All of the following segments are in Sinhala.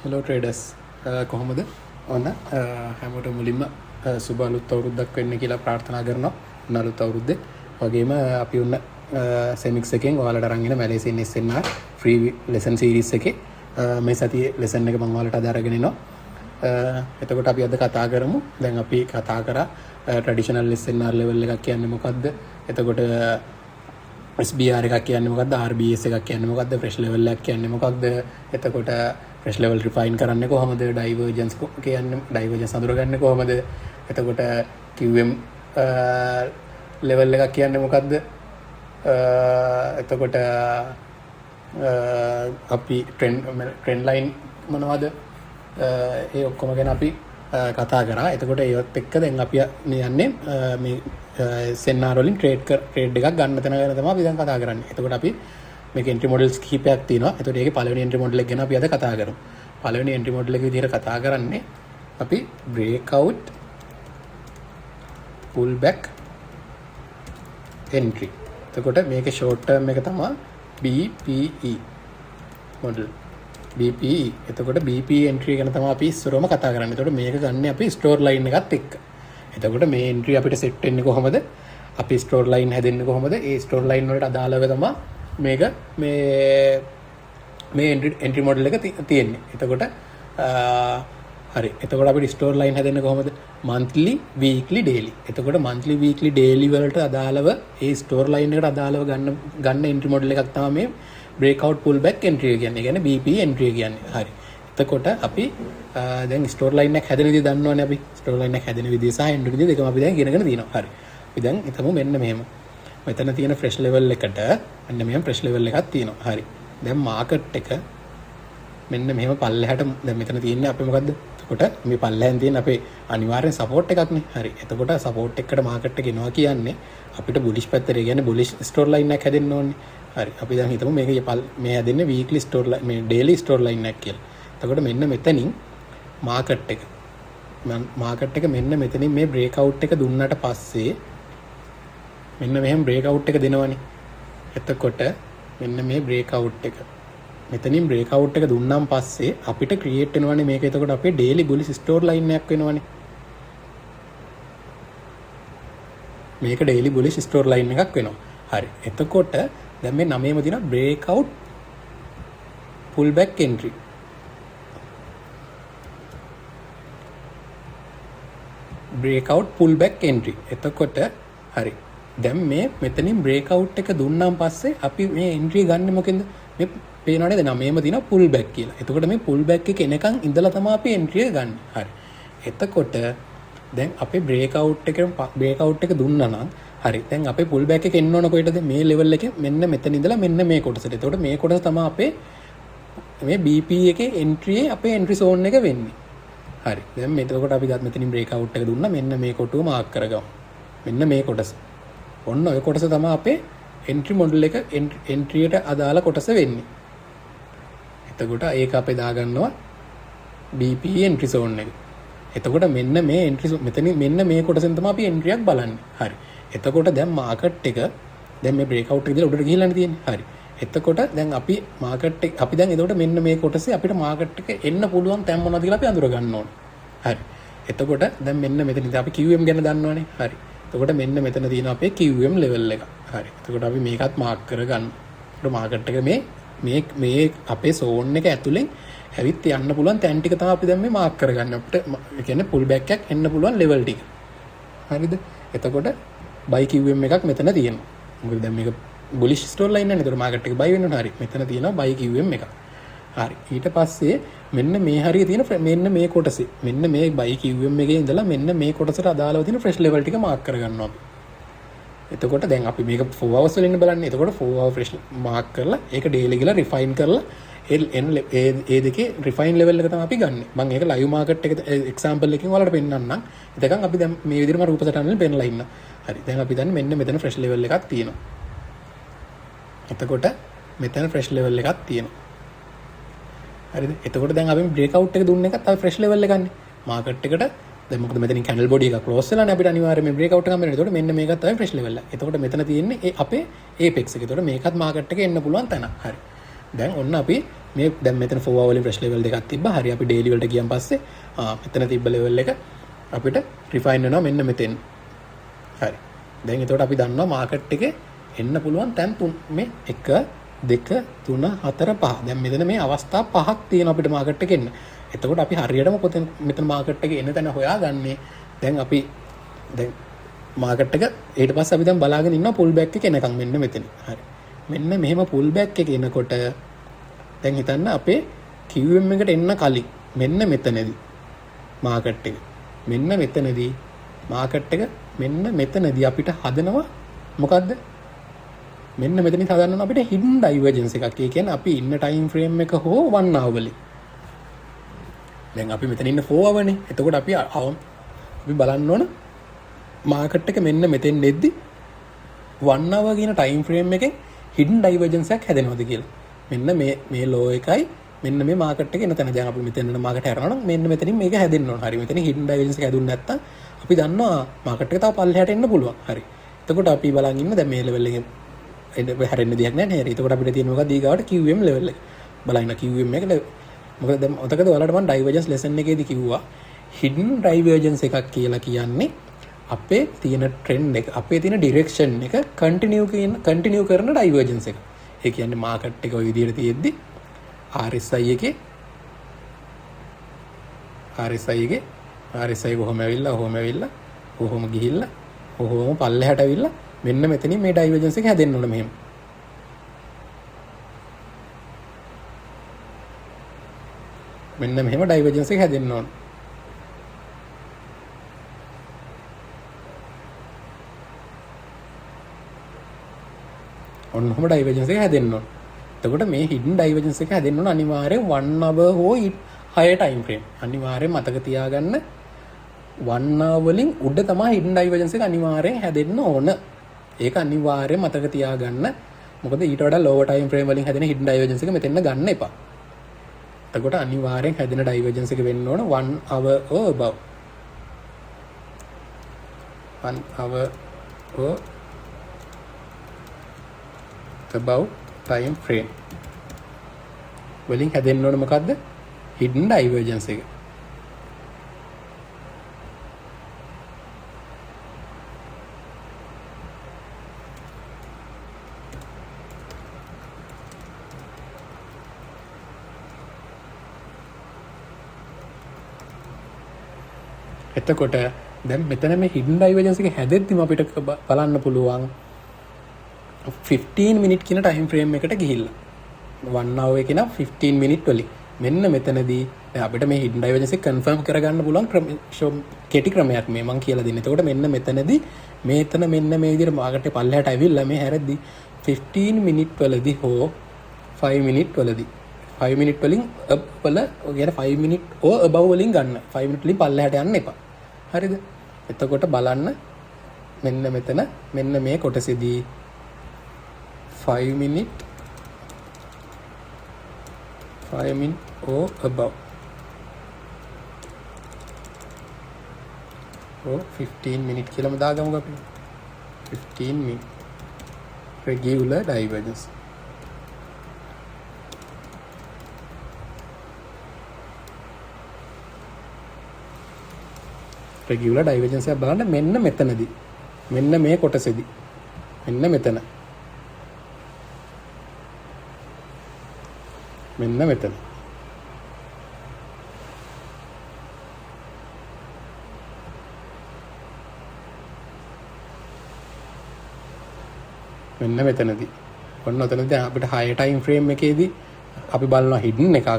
හෙලෝ ට්‍රේඩර්ස් කොහොමද ඔන්න හැමෝට මුලින්ම සුබ අලුත් අවුරුද්දක් වෙන්න කියලා ප්‍රාර්ථනා කරනවා අලුත් අවුරුද්දේ වගේම අපි ඔන්න සෙමික්ස් එකෙන් ඔයාලට අරන් එන Malaysian SNR free lesson series එකේ මේ සතියේ ලෙසන් එක මම ඔයාලට අද අරගෙන එනවා එතකොට අපි අද කතා කරමු දැන් අපි කතා කරා ට්‍රැඩිෂනල් SNR ලෙවල් එකක් කියන්නේ මොකක්ද එතකොට SBR එකක් කියන්නේ මොකක්ද RBS එකක් කියන්නේ මොකක්ද ෆ්‍රෙෂ් ලෙවල් එකක් කියන්නේ මොකක්ද එතකොට ෆ්‍රෙෂ් ලෙවල් රිෆයින් කරන්නේ කොහොමද ඩයිවර්ජන්ස් කියන්නේ ඩයිවර්ජන්ස් අඳුරගන්නේ කොහොමද එතකොට QM ලෙවල් එකක් කියන්නේ මොකක්ද එතකොට අපි ට්‍රෙන්ඩ් ලයින් මොනවද ඒ ඔක්කොම ගැන අපි කතා කරා එතකොට ඒවත් එක්ක දැන් අපි යන්නේ මේ SNR වලින් ට්‍රේඩ් එකක් ගන්න තැන ගැන තමයි අපි දැන් කතා කරන්නේ. එතකොට අපි මේක එන්ට්‍රි මොඩල්ස් කිහිපයක් තියෙනවා. එතකොට ඒකේ පළවෙනි එන්ට්‍රි මොඩල් එක ගැන අපි අද කතා කරමු. පළවෙනි එන්ට්‍රි මොඩල් එක විදිහට කතා කරන්නේ අපි breakout pull back entry. එතකොට මේකේ short term එක තමයි BPE මොඩල්. BPE. එතකොට BPE entry ගැන තමයි අපි ඉස්සරවම කතා කරන්නේ. එතකොට මේක ගන්න අපි store line එකත් එක්ක. එතකොට මේ entry අපිට set වෙන්නේ කොහොමද? අපි store line හැදෙන්නේ කොහොමද? ඒ store line වලට අදාළව තමයි මේක මේ entry model එක තියෙන්නේ. එතකොට හරි. එතකොට අපිට store line හැදෙන්නේ කොහොමද? monthly, weekly, daily. එතකොට monthly, weekly, daily වලට අදාළව ඒ store line එකට අදාළව ගන්න entry model එකක් තමයි මේ breakout pullback entry කියන්නේ. ඒ කියන්නේ BPE entry කියන්නේ. හරි. එතකොට අපි දැන් store line එක හැදෙන විදිහ දන්නවනේ අපි. store line එක හැදෙන විදිහ සහ end විදිහ දෙකම අපි දැන් ඉගෙනගෙන තියෙනවා. හරි. අපි දැන් හිතමු මෙන්න මෙහෙම. මෙතන තියෙන fresh level එකට මෙන්න මෙහෙම fresh level එකක් තියෙනවා. හරි. දැන් market එක මෙන්න මෙහෙම පල්ලෙහාට දැන් මෙතන තියෙන්නේ අපි මොකද්ද? එතකොට මේ පල්ලෙහෙන් තියෙන අපේ අනිවාර්යෙන් support එකක් නේ. හරි. එතකොට support එකකට market එක එනවා කියන්නේ අපිට bullish පැත්තට ඒ කියන්නේ bullish store line එකක් හැදෙන්න ඕනේ. හරි. අපි දැන් හිතමු මේක මේ හැදෙන්නේ weekly store line මේ daily store line එකක් කියලා. එතකොට මෙන්න මෙතනින් market එක මෙන්න මෙතනින් මේ breakout එක දුන්නාට පස්සේ මෙන්න මෙහෙම breakout එක දෙනවනේ. එතකොට මෙන්න මේ breakout එක මෙතනින් breakout එක දුන්නාන් පස්සේ අපිට create වෙනවනේ මේක. එතකොට අපේ daily bullish store line එකක් වෙනවනේ. මේක daily bullish store line එකක් වෙනවා. හරි. එතකොට දැන් මේ 9ම දින breakout pullback entry. breakout pullback entry. එතකොට හරි. දැන් මේ මෙතනින් breakout එක දුන්නාන් පස්සේ අපි මේ entry ගන්න මොකෙන්ද? මේ පේනවනේ දැන් 9ම දින pullback කියලා. එතකොට මේ pullback එක එනකන් ඉඳලා තමයි අපි entry එක ගන්න. හරි. එතකොට දැන් අපේ breakout එක දුන්නා නම් හරි. දැන් අපේ pullback එක එන්න ඕන කොහෙටද? මේ level එකේ මෙන්න මෙතන ඉඳලා මෙන්න මේ කොටසට. එතකොට මේ කොටස තමයි අපේ මේ BP එකේ entry අපේ entry zone එක වෙන්නේ. හරි. දැන් මෙතකොට අපි ගත් මෙතනින් breakout එක දුන්නා. මෙන්න මේ කොටුව මාක් කරගමු. මෙන්න මේ කොටස. ඔන්න ඔය කොටස තමයි අපේ entry model එක entry යට අදාළ කොටස වෙන්නේ. එතකොට ඒක අපේ දාගන්නවා BPE entry zone එක. එතකොට මෙන්න මේ entry මෙතනින් මෙන්න මේ කොටසෙන් තමයි අපි entry එකක් බලන්නේ. හරි. එතකොට දැන් market එක දැන් මේ breakout එක ඉඳලා උඩට ගිහිල්ලානේ තියෙන්නේ. හරි. එතකොට දැන් අපි market එක අපි දැන් එතකොට මෙන්න මේ කොටසේ අපිට market එක එන්න පුළුවන් තැන් මොනවද කියලා අපි අඳුර ගන්න ඕනේ. හරි. එතකොට දැන් මෙන්න මෙතන ඉඳන් අපි QM ගැන දන්නවනේ. හරි. එතකොට මෙන්න මෙතන තියෙන අපේ QM level එක. හරි. එතකොට අපි මේකත් මාක් කරගන්න. ඒකට market එක මේ අපේ zone එක ඇතුලෙන් ඇවිත් යන්න පුළුවන් තැන් ටික තමයි අපි දැන් මේ මාක් කරගන්න. අපිට ඒ කියන්නේ pull back එකක් එන්න පුළුවන් level ටික. හරිද? එතකොට buy QM එකක් මෙතන තියෙනවා. මොකද දැන් මේක bullish store line නේද? ඒතර market එක buy වෙන්න ඕන. හරි. මෙතන තියෙනවා buy QM එකක්. හරි. ඊට පස්සේ මෙන්න මේ හරිය තියෙන මෙන්න මේ කොටසේ මෙන්න මේ buy QM එකේ ඉඳලා මෙන්න මේ කොටසට අදාළව තියෙන fresh level ටික මාක් කරගන්නවා අපි. එතකොට දැන් අපි මේක 4 hours වලින් බලන්නේ. එතකොට 4 hour fresh මාක් කරලා ඒක daily කියලා refine කරලා ඒ දෙකේ refine level එක තමයි අපි ගන්නෙ. මම ඒක live market එක example එකකින් ඔයාලට පෙන්නන්නම්. එතකන් අපි දැන් මේ විදිහට මම රූප සටහන් වලින් පෙන්නලා ඉන්නවා. හරි. දැන් අපි දන්නේ මෙන්න මෙතන fresh level එකක් තියෙනවා. එතකොට මෙතන fresh level එකක් තියෙනවා. හරිද? එතකොට දැන් අපි breakout එක දුන්න එකත් අපි fresh level එකක් ගන්න. market එකට දැන් මොකද මෙතනින් candle body එක close වෙලානේ අපිට අනිවාර්යයෙන් මේ breakout එක හම්බ වෙනවා. එතකොට මෙන්න මේකත් තමයි fresh level එක. එතකොට මෙතන තියෙන්නේ අපේ apex එක. එතකොට මේකත් market එකේ එන්න පුළුවන් තැන. හරි. දැන් ඔන්න අපි මේ දැන් මෙතන 4 hour වලින් fresh level දෙකක් තිබ්බා. හරි අපි daily වලට ගියන් පස්සේ මෙතන තිබ්බ level එක අපිට refine වෙනවා මෙන්න මෙතෙන්. හරි. දැන් එතකොට අපි දන්නවා මාකට් එකේ එන්න පුළුවන් තැන් තුන මේ 1 2 3 4 5. දැන් මෙතන මේ අවස්ථා පහක් තියෙනවා අපිට මාකට් එකේ එන්න. එතකොට අපි හරියටම කොතන මෙතන මාකට් එකේ එන තැන හොයාගන්නේ. දැන් අපි දැන් මාකට් එක ඊට පස්සේ අපි දැන් බලාගෙන ඉන්නවා පුල් බෑක් එක එනකන් මෙන්න මෙතන. හරි. මෙන්න මෙහෙම පුල් බෑක් එක එනකොට දැන් හිතන්න අපේ QM එකට එන්න කලින් මෙන්න මෙතනදී මාකට් එක මෙන්න මෙතනදී මාකට් එක මෙන්න මෙතනදී අපිට හදනවා මොකද්ද? මෙන්න මෙතනින් හදන්න අපිට hidden divergence එකක්. ඒ කියන්නේ අපි ඉන්න time frame එක හෝ 1 hour වලින්. දැන් අපි මෙතන ඉන්න 4 hour නේ. එතකොට අපි බලන්න ඕන මාකට් එක මෙන්න මෙතෙන් දෙද්දි 1 hour කියන time frame එකෙන් hidden divergence එකක් හැදෙනවද කියලා. මෙන්න මේ low එකයි මෙන්න මේ මාකට් එකේ එන තැන. දැන් අපි මෙතන යන මාකට් හැරනවා නම් මෙන්න මෙතනින් මේක හැදෙන්න ඕන. හරි. මෙතන hidden divergence එක හැදුන්නේ නැත්තම් අපි දන්නවා මාකට් එක තව පල්ලෙහාට එන්න පුළුවන්. හරි. එතකොට අපි බලන් ඉන්න දැන් මේ level එකේ හැරෙන්න දෙයක් නැහැ නේද? එතකොට අපිට තියෙන මොකක්ද ඊගාවට QM level එක. බලන්න QM එක මොකද දැන් ඔතකද ඔයාලට මම divergence lesson එකේදී කිව්වා hidden divergence එකක් කියලා කියන්නේ අපේ තියෙන trend එක අපේ තියෙන direction එක continue කරන divergence එක. ඒ කියන්නේ market එක ওই විදිහට තියෙද්දි RSI කොහොම ඇවිල්ලා කොහොම ගිහිල්ලා කොහොම පල්ලෙහාට ඇවිල්ලා මෙන්න මෙතනින් මේ divergence එක හැදෙන්න ඕන මෙහෙම. මෙන්න මෙහෙම divergence එක හැදෙන්න ඕන. ඔන්නෝම divergence එක හැදෙන්න ඕන. එතකොට මේ hidden divergence එක හැදෙන්න ඕන අනිවාර්යෙන් 1 hour හෝ higher time frame. අනිවාර්යෙන් මතක තියාගන්න 1 hour වලින් උඩ තමයි hidden divergence එක අනිවාර්යෙන් හැදෙන්න ඕන. ඒක අනිවාර්යෙන් මතක තියාගන්න. මොකද ඊට වඩා lower time frame වලින් හැදෙන hidden divergence එක මෙතෙන්න ගන්න එපා. එතකොට අනිවාර්යෙන් හැදෙන divergence එක වෙන්න ඕන 1 hour or above. 1 hour or above time frame වලින් හැදෙන්න ඕන මොකද්ද? hidden divergence එක. එතකොට දැන් මෙතන මේ hidden divergence එක හැදෙද්දිම අපිට බලන්න පුළුවන් 15 minute කියන time frame එකට ගිහිල්ලා 1 hour එකේ නම් 15 minute වලින් මෙන්න මෙතනදී දැන් අපිට මේ hidden divergence එක confirm කරගන්න පුළුවන් කෙටි ක්‍රමයක් මේ මම කියලා දෙන්නේ. එතකොට මෙන්න මෙතනදී මෙතන මෙන්න මේ විදිහට මාකට් එක පල්ලෙහාට ඇවිල්ලා මේ හැරෙද්දි 15 minute වලදී හෝ 5 minute වලදී 5 minute වලින් up වල කියන්නේ 5 minute or above වලින් ගන්න. 5 minute වලින් පල්ලෙහාට යන්න එපා. හරිද? එතකොට බලන්න මෙන්න මෙතන මෙන්න මේ කොටසේදී 5 minute or above or 15 minute කියලා දාගමු අපි 15 minute regular divergence. regular divergence එක බලන්න මෙන්න මෙතනදී මෙන්න මේ කොටසේදී මෙන්න මෙතන මෙන්න මෙතන මෙන්න මෙතනදී ඔන්න ඔතනදී අපිට higher time frame එකේදී අපි බලනවා hidden එකක්.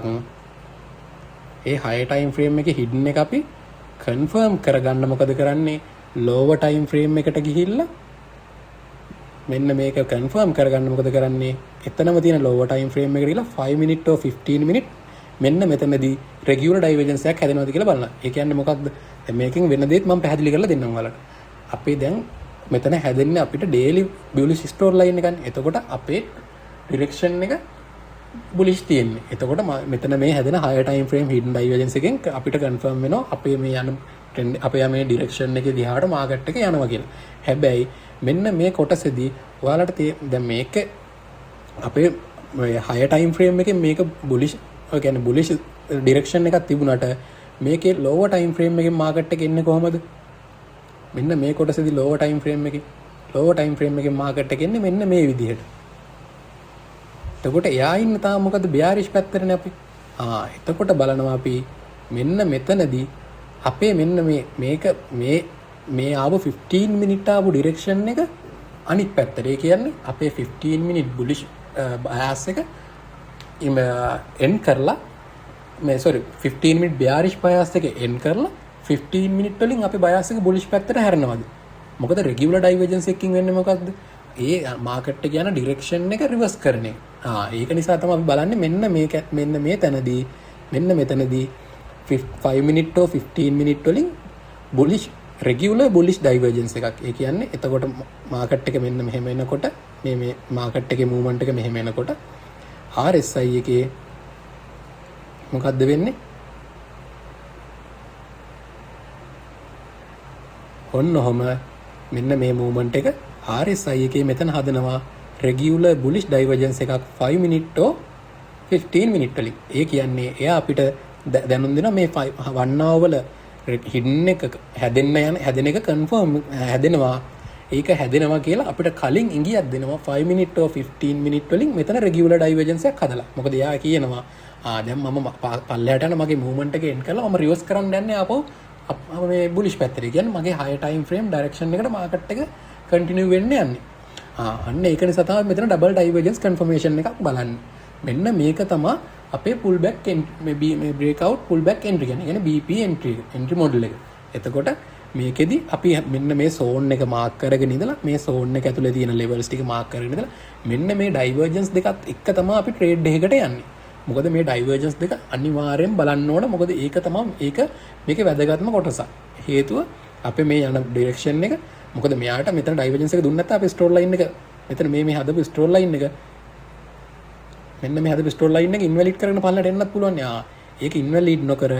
ඒ higher time frame එකේ hidden එක අපි confirm කරගන්න මොකද කරන්නේ? lower time frame එකට ගිහිල්ලා මෙන්න මේක confirm කරගන්න මොකද කරන්නේ? එතනම තියෙන lower time frame එකට ගිහිල්ලා 5 minute or 15 minute මෙන්න මෙතනදී regular divergence එකක් හැදෙනවද කියලා බලන්න. ඒ කියන්නේ මොකක්ද? දැන් මේකෙන් වෙන දේත් මම පැහැදිලි කරලා දෙන්නම් ඔයාලට. අපි දැන් මෙතන හැදෙන්නේ අපිට daily bullish store line එකනේ. එතකොට අපේ direction එක bullish තියෙන්නේ. එතකොට මෙතන මේ හැදෙන higher time frame hidden divergence එකෙන් අපිට confirm වෙනවා අපේ මේ යන trend අපේ මේ direction එකේ දිහාට market එක යනවා කියලා. හැබැයි මෙන්න මේ කොටසේදී ඔයාලට දැන් මේක අපේ හය ටයිම් ෆ්‍රේම් එකෙන් මේක බුලිෂ් කියන්නේ බුලිෂ් ඩිරෙක්ෂන් එකක් තිබුණාට මේකේ ලෝවර් ටයිම් ෆ්‍රේම් එකෙන් මාකට් එක එන්නේ කොහමද? මෙන්න මේ කොටසේදී ලෝවර් ටයිම් ෆ්‍රේම් එකෙන් මාකට් එක එන්නේ මෙන්න මේ විදිහට. එතකොට එයා ඉන්න තාම මොකද බියාරිෂ් පැත්තටනේ අපි. එතකොට බලනවා අපි මෙන්න මෙතනදී අපේ මෙන්න මේ ආව 15 මිනිත් ආපු ඩිරෙක්ෂන් එක අනිත් පැත්තට. ඒ කියන්නේ අපේ 15 මිනිත් බුලිෂ් බයස් එක එන් කරලා 15 මිනිත් බියාරිෂ් බයස් එක එන් කරලා 15 මිනිත් වලින් අපි බයස් එක බුලිෂ් පැත්තට හැරෙනවාද? මොකද රෙගියුලර් ඩයිවර්ජන්ස් එකකින් වෙන්නේ මොකද්ද? ඒ මාකට් එක යන ඩිරෙක්ෂන් එක රිවර්ස් කරන එක. ඒක නිසා තමයි අපි බලන්නේ මෙන්න මේ තැනදී මෙන්න මෙතනදී 5 මිනිත් or 15 මිනිත් වලින් බුලිෂ් රෙගියුලර් බුලිෂ් ඩයිවර්ජන්ස් එකක්. ඒ කියන්නේ එතකොට මාකට් එක මෙන්න මෙහෙම එනකොට මේ මාකට් එකේ මූවමන්ට් එක මෙහෙම එනකොට RSI එකේ මොකද්ද වෙන්නේ? ඔන්නෝම මෙන්න මේ මූවමන්ට් එක RSI එකේ මෙතන හදනවා රෙගියුලර් බුලිෂ් ඩයිවර්ජන්ස් එකක් 5 මිනිත් or 15 මිනිත් වලින්. ඒ කියන්නේ එයා අපිට දැනුම් දෙනවා මේ 1 hour වල හිඩන් එක හැදෙන එක කන්ෆර්ම් හැදෙනවා. ඒක හැදෙනවා කියලා අපිට කලින් ඉඟියක් දෙනවා 5 මිනිත් or 15 මිනිත් වලින් මෙතන රෙගියුලර් ඩයිවර්ජන්ස් එකක් හදලා. මොකද එයා කියනවා දැන් මම පල්ලයට යන මගේ මූවමන්ට් එක එන්ඩ් කරලා මම රිවර්ස් කරන්න යන්නේ ආපහු මේ බුලිෂ් පැත්තට. කියන්නේ මගේ හය ටයිම් ෆ්‍රේම් ඩයිරෙක්ෂන් එකට මාකට් එක කන්ටිනියු වෙන්න යන්නේ. අන්න ඒක නිසා තමයි මෙතන ඩබල් ඩයිවර්ජන්ස් කන්ෆර්මේෂන් එකක් බලන්නේ. මෙන්න මේක තමයි අපේ පුල් බැක් මේ බ්‍රේක්අවුට් පුල් බැක් එන්ට්‍රි කියන්නේ BP එන්ට්‍රි මොඩල් එක. එතකොට මේකෙදි අපි මෙන්න මේ සෝන් එක මාක් කරගෙන ඉඳලා මේ සෝන් එක ඇතුලේ තියෙන ලෙවල්ස් ටික මාක් කරගෙන ඉඳලා මෙන්න මේ ඩයිවර්ජන්ස් දෙකත් එක්ක තමයි අපි ට්‍රේඩ් එකකට යන්නේ. මොකද මේ ඩයිවර්ජන්ස් දෙක අනිවාර්යෙන් බලන්න ඕන. මොකද ඒක තමයි මේකේ වැදගත්ම කොටස. හේතුව අපේ මේ යන ඩිරෙක්ෂන් එක මොකද මෙයාට මෙතන ඩයිවර්ජන්ස් එක දුන්නේ නැත්නම් අපේ ස්ටෝර් ලයින් එක මෙතන මේ හදපු ස්ටෝර් ලයින් එක මෙන්න මේ හදපු ස්ටෝර් ලයින් එක ඉන්වැලිඩ් කරගෙන පල්ලට එන්නත් පුළුවන්. ඒක ඉන්වැලිඩ් නොකර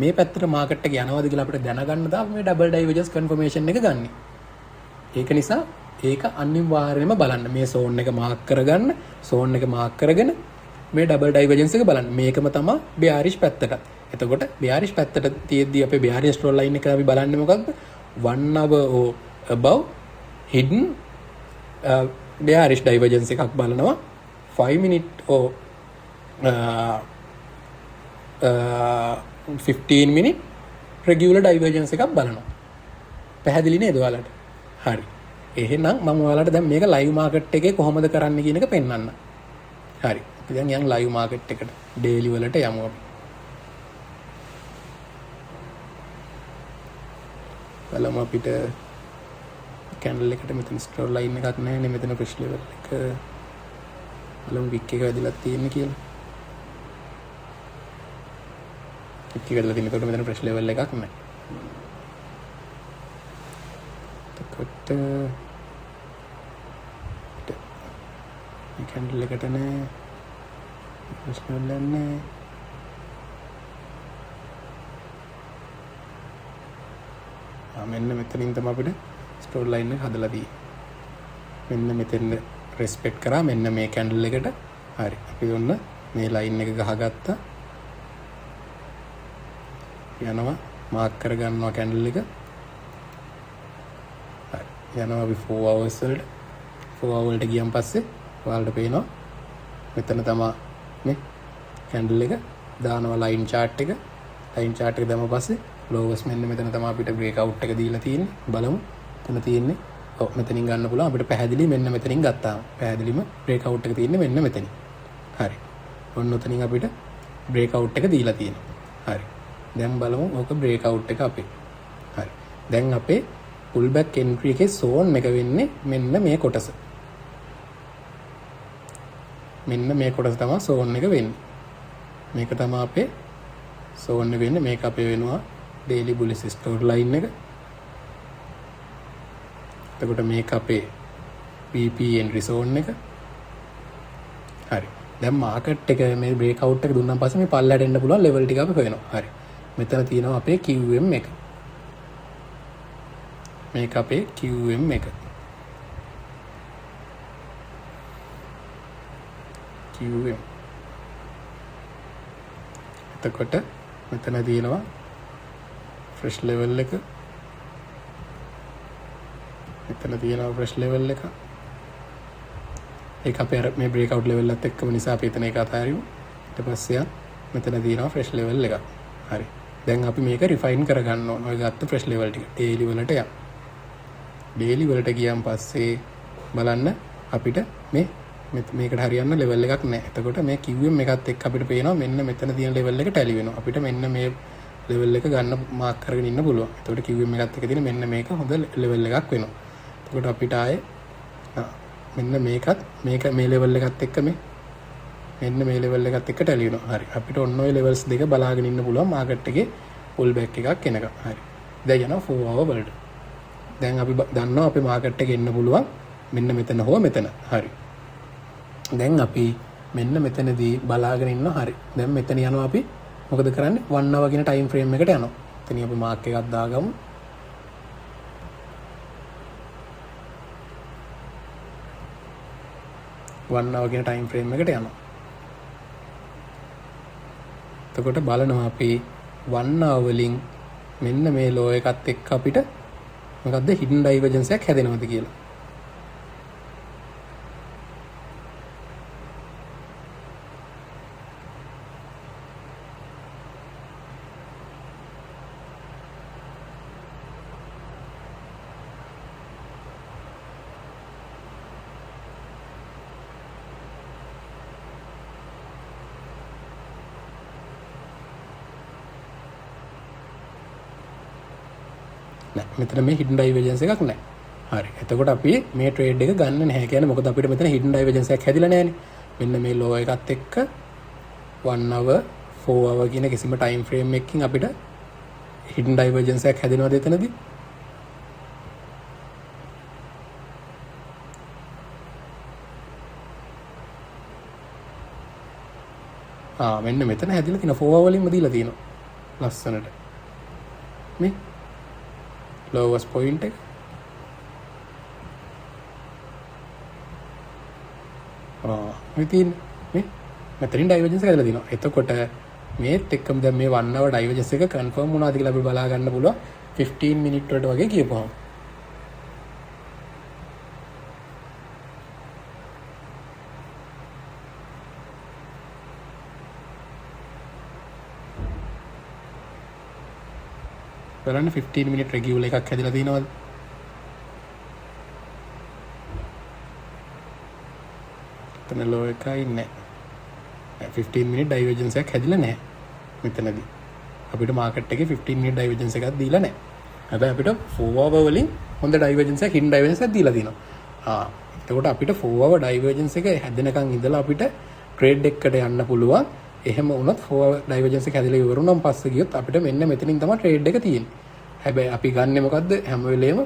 මේ පැත්තට මාකට් එක යනවාද කියලා අපිට දැනගන්න දාලා මේ ඩබල් ඩයිවර්ජන්ස් කන්ෆර්මේෂන් එක ගන්න. ඒක නිසා ඒක අනිවාර්යයෙන්ම බලන්න. මේ සෝන් එක මාක් කරගන්න. සෝන් එක මාක් කරගෙන මේ ඩබල් ඩයිවර්ජන්ස් එක බලන්න. මේකම තමයි බියාරිෂ් පැත්තට. එතකොට බියාරිෂ් පැත්තට තියෙද්දි අපේ බියාරිෂ් ස්ටෝර් ලයින් එක අපි බලන්නේ මොකක්ද? 1 hour or above hidden bearish divergence එකක් බලනවා. 5 minute or 15 minute regular divergence එකක් බලනවා. පැහැදිලි නේද ඔයාලට? හරි. එහෙනම් මම ඔයාලට දැන් මේක live market එකේ කොහොමද කරන්න කියන එක පෙන්වන්න. හරි. අපි දැන් යන් live market එකට daily වලට යමු අපි. බලමු අපිට කැන්ඩල් එකට මෙතන ස්ටෝර් ලයින් එකක් නැහැ නේ. මෙතන ප්‍රෙස් ලෙවල් එක බලමු වික් එක වැදිලා තියෙන්නේ කියලා. වික් එක වැදිලා තියෙනකොට මෙතන ප්‍රෙස් ලෙවල් එකක් නැහැ. එතකොට මේ කැන්ඩල් එකට නැහැ ප්‍රෙස් ලෙවල් නැහැ. මෙන්න මෙතනින් තමයි අපිට ස්ටෝර් ලයින් එක හදලා තියෙන්නේ. මෙන්න මෙතෙන් රෙස්පෙක්ට් කරා මෙන්න මේ කැන්ඩල් එකට. හරි. අපි ඔන්න මේ ලයින් එක ගහගත්තා. යනවා මාක් කරගන්නවා කැන්ඩල් එක. හරි. යනවා අපි 4 hours වලට. 4 hours වලට ගියන් පස්සේ ඔයාලට පේනවා මෙතන තමයි මේ කැන්ඩල් එක දානවා ලයින් chart එක. ලයින් chart එක දැම්ම පස්සේ ලෝවස් මෙන්න මෙතන තමයි අපිට බ්‍රේක් අවුට් එක දීලා තියෙන්නේ. බලමු. එතන තියෙන්නේ. ඔව් මෙතනින් ගන්න පුළුවන්. අපිට පැහැදිලි මෙන්න මෙතනින් ගත්තාම. පැහැදිලිම බ්‍රේක් අවුට් එක තියෙන්නේ මෙන්න මෙතනින්. හරි. ඔන්න ඔතනින් අපිට බ්‍රේක් අවුට් එක දීලා තියෙනවා. හරි. දැන් බලමු ඕක බ්‍රේක් අවුට් එක අපේ. හරි. දැන් අපේ පුල් බැක් එන්ට්‍රි එකේ සෝන් එක වෙන්නේ මෙන්න මේ කොටස. මෙන්න මේ කොටස තමයි සෝන් එක වෙන්නේ. මේක තමයි අපේ සෝන් එක වෙන්නේ. මේක අපේ වෙනවා daily bullish store line එක. එතකොට මේක අපේ BP entry zone එක. හරි. දැන් මාකට් එක මේ බ්‍රේක් අවුට් එක දුන්නාන් පස්සේ මේ පල්ලයට එන්න පුළුවන් level ටික අපි හොයනවා. හරි. මෙතන තියෙනවා අපේ QM එක. මේක අපේ QM එක. QM. එතකොට මෙතන තියෙනවා fresh level එක. මෙතන තියෙනවා fresh level එක. ඒක අපේ අර මේ breakout level එකත් එක්කම නිසා අපි එතන ඒක අතාරිමු. ඊට පස්සේ මෙතන තියෙනවා fresh level එක. හරි. දැන් අපි මේක refine කරගන්න ඕන. ඔය ගත්ත fresh level ටික daily වලට යන්න. daily වලට ගියන් පස්සේ බලන්න අපිට මේකට හරියන්න level එකක් නැහැ. එතකොට මේ QM එකත් එක්ක අපිට පේනවා මෙන්න මෙතන තියෙන level එක tally වෙනවා. අපිට මෙන්න මේ level එක ගන්න mark කරගෙන ඉන්න පුළුවන්. එතකොට QM එකත් එක්ක තියෙන මෙන්න මේක හොඳ level එකක් වෙනවා. එතකොට අපිට ආයේ මෙන්න මේක මේ level එකත් එක්ක මෙන්න මේ level එකත් එක්ක tally වෙනවා. හරි. අපිට ඔන්න ඔය levels දෙක බලාගෙන ඉන්න පුළුවන් market එකේ pull back එකක් එනකම්. හරි. දැන් යනවා 4 hour වලට. දැන් අපි දන්නවා අපේ market එකේ එන්න පුළුවන් මෙන්න මෙතන හෝ මෙතන. හරි. දැන් අපි මෙන්න මෙතනදී බලාගෙන ඉන්නවා. හරි. දැන් මෙතන යනවා අපි මොකද කරන්නේ 1 hour කියන time frame එකට යනවා. එතනින් අපි mark එකක් දාගමු. 1 hour කියන time frame එකට යනවා. එතකොට බලනවා අපි 1 hour වලින් මෙන්න මේ low එකත් එක්ක අපිට මොකද්ද hidden divergence එකක් හැදෙනවද කියලා. මෙතන මේ hidden divergence එකක් නැහැ. හරි. එතකොට අපි මේ trade එක ගන්න නැහැ. කියන්නේ මොකද අපිට මෙතන hidden divergence එකක් හැදිලා නැහැනේ. මෙන්න මේ low එකත් එක්ක 1 hour 4 hour කියන කිසිම time frame එකකින් අපිට hidden divergence එකක් හැදෙනවද එතනදී? මෙන්න මෙතන හැදිලා තියෙන 4 hour වලින්ම දීලා තියෙනවා. ලස්සනට. මේ lowest point එක මෙතනින් divergence එකදලා දිනවා. එතකොට මේත් එක්කම දැන් මේ 1 hour divergence එක confirm වුණාද කියලා අපි බලා ගන්න පුළුවන් 15 minute වලට වගේ කියපුවාම. බලන්න 15 minute regular එකක් හැදිලා තියෙනවද? එතන low එකයි නැහැ. 15 minute divergence එකක් හැදිලා නැහැ. මෙතනදී අපිට market එකේ 15 minute divergence එකක් දීලා නැහැ. හැබැයි අපිට 4 hour වලින් හොඳ divergence එකක් hidden divergence එකක් දීලා තියෙනවා. එතකොට අපිට 4 hour divergence එක හැදෙනකන් ඉඳලා අපිට trade එකකට යන්න පුළුවන්. එහෙම වුණොත් 4 hour divergence එක හැදිලා ඉවර වුණාන් පස්සේ ගියොත් අපිට මෙන්න මෙතනින් තමයි trade එක තියෙන්නේ. හැබැයි අපි ගන්නෙ මොකද්ද හැම වෙලේම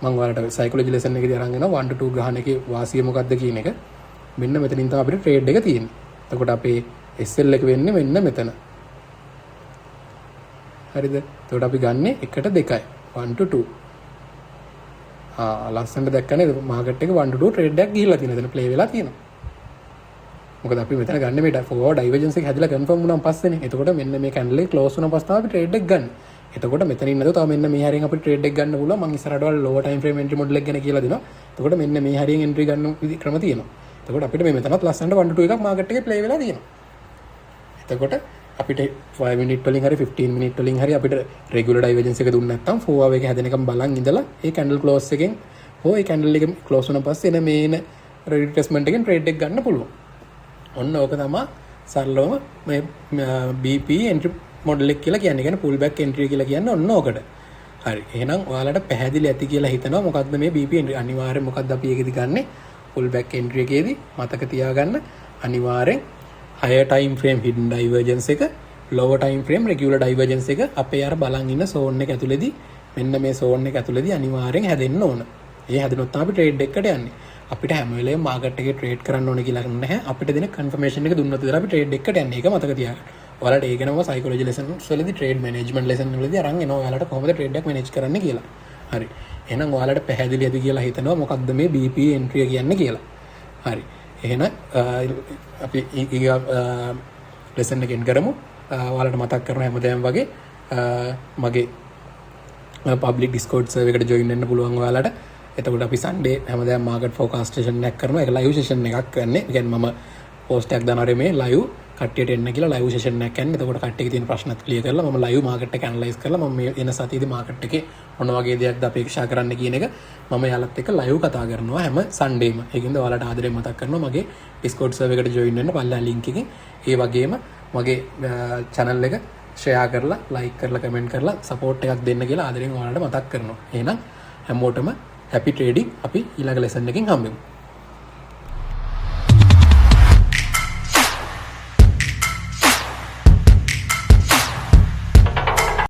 මම ඔයාලට psychology lesson එකේදී අරන් එනවා 1 to 2 ගහන එකේ වාසිය මොකද්ද කියන එක. මෙන්න මෙතනින් තමයි අපිට trade එක තියෙන්නේ. එතකොට අපේ SL එක වෙන්නේ මෙන්න මෙතන. හරිද? එතකොට අපි ගන්නෙ 1ට 2යි 1 to 2. ලස්සනට දැක්කනේ මාකට් එක 1 to 2 trade එකක් ගිහිල්ලා තියෙනවා. එතන play වෙලා තියෙනවා. මොකද අපි මෙතන ගන්න මේ 4 hour divergence එක හැදිලා confirm වුණාන් පස්සේනේ. එතකොට මෙන්න මේ candle එක close වුණාන් පස්සේ තමයි අපි trade එක ගන්න. එතකොට මෙතනින් නේද තව මෙන්න මේ හැරියෙන් අපිට trade එක ගන්න පුළුවන්. මම ඉස්සරහට වල lower time frame entry model එක ගැන කියලා දෙනවා. එතකොට මෙන්න මේ හැරියෙන් entry ගන්න ක්‍රම තියෙනවා. එතකොට අපිට මේ මෙතනත් ලස්සනට 1 to 2 එකක් market එකේ play වෙලා තියෙනවා. එතකොට අපිට 5 minute වලින් හරි 15 minute වලින් හරි අපිට regular divergence එක දුන්නේ නැත්නම් 4 hour එකේ හැදෙනකම් බලන් ඉඳලා ඒ candle close එකෙන් හෝ ඒ candle එක close වුණාන් පස්සේ එන මේන retracement එකෙන් trade එක ගන්න පුළුවන්. ඔන්න ඕක තමයි සරලවම මේ BP entry model එක කියලා කියන්නේ. කියන්නේ pull back entry කියලා කියන්නේ ඔන්න ඕකට. හරි. එහෙනම් ඔයාලට පැහැදිලි ඇති කියලා හිතනවා මොකද්ද මේ BP entry? අනිවාර්යෙන් මොකද්ද අපි ඒකෙදි ගන්නෙ? pull back entry එකේදී මතක තියාගන්න අනිවාර්යෙන් higher time frame hidden divergence එක, lower time frame regular divergence එක අපේ අර බලන් ඉන්න zone එක ඇතුලේදී මෙන්න මේ zone එක ඇතුලේදී අනිවාර්යෙන් හැදෙන්න ඕන. ඒ හැදෙනොත් තමයි අපි trade එකකට යන්නේ. අපිට හැම වෙලේම මාකට් එකේ ට්‍රේඩ් කරන්න ඕනේ කියලා නැහැ. අපිට දෙන කන්ෆර්මේෂන් එක දුන්නොත් විතර අපි ට්‍රේඩ් එකකට යන්නේ. ඒක මතක තියාගන්න. ඔයාලට ඒක නම සයිකොලොජි ලෙසන්ස් වලදී ට්‍රේඩ් මැනේජ්මන්ට් ලෙසන් වලදී අරන් එනවා ඔයාලට කොහොමද ට්‍රේඩ් එක මැනේජ් කරන්න කියලා. හරි. එහෙනම් ඔයාලට පැහැදිලි ඇති කියලා හිතනවා මොකක්ද මේ BP entry කියන්නේ කියලා. හරි. එහෙනම් අපි ලෙසන් එක එන්ඩ් කරමු. ඔයාලට මතක් කරනවා හැමදාම වගේ මගේ පබ්ලික් ඩිස්කෝඩ් සර්වර් එකට ජොයින් වෙන්න පුළුවන් ඔයාලට. එතකොට අපි සන්ඩේ හැමදාම මාකට් ෆෝකාස්ට් සෙෂන් එකක් කරනවා. ඒක ලයිව් සෙෂන් එකක් කරන්නේ. ඒ කියන්නේ මම පෝස්ට් එකක් දානවා මේ ලයිව් කට්ටියට එන්න කියලා ලයිව් සෙෂන් එකක් කරන්නේ. එතකොට කට්ටියගේ තියෙන ප්‍රශ්නත් ක්ලියර් කරලා මම ලයිව් මාකට් එක ඇනලයිස් කරලා මම මේ එන සතියේදී මාකට් එකේ මොන වගේ දෙයක්ද අපේක්ෂා කරන්න කියන එක මම යාලත් එක්ක ලයිව් කතා කරනවා හැම සන්ඩේම. ඒකින්ද ඔයාලට ආදරෙන් මතක් කරනවා මගේ ඩිස්කෝඩ් සර්වර් එකට ජොයින් වෙන්න පල්ලා ලින්ක් එකෙන්. ඒ වගේම මගේ channel එක ෂෙයා කරලා ලයික් කරලා කමෙන්ට් කරලා සපෝට් එකක් දෙන්න කියලා ආදරෙන් ඔයාලට මතක් කරනවා. එහෙනම් හැමෝටම හැපි ට්‍රේඩින්. අපි ඊළඟ ලෙසන් එකකින් හම්බෙමු.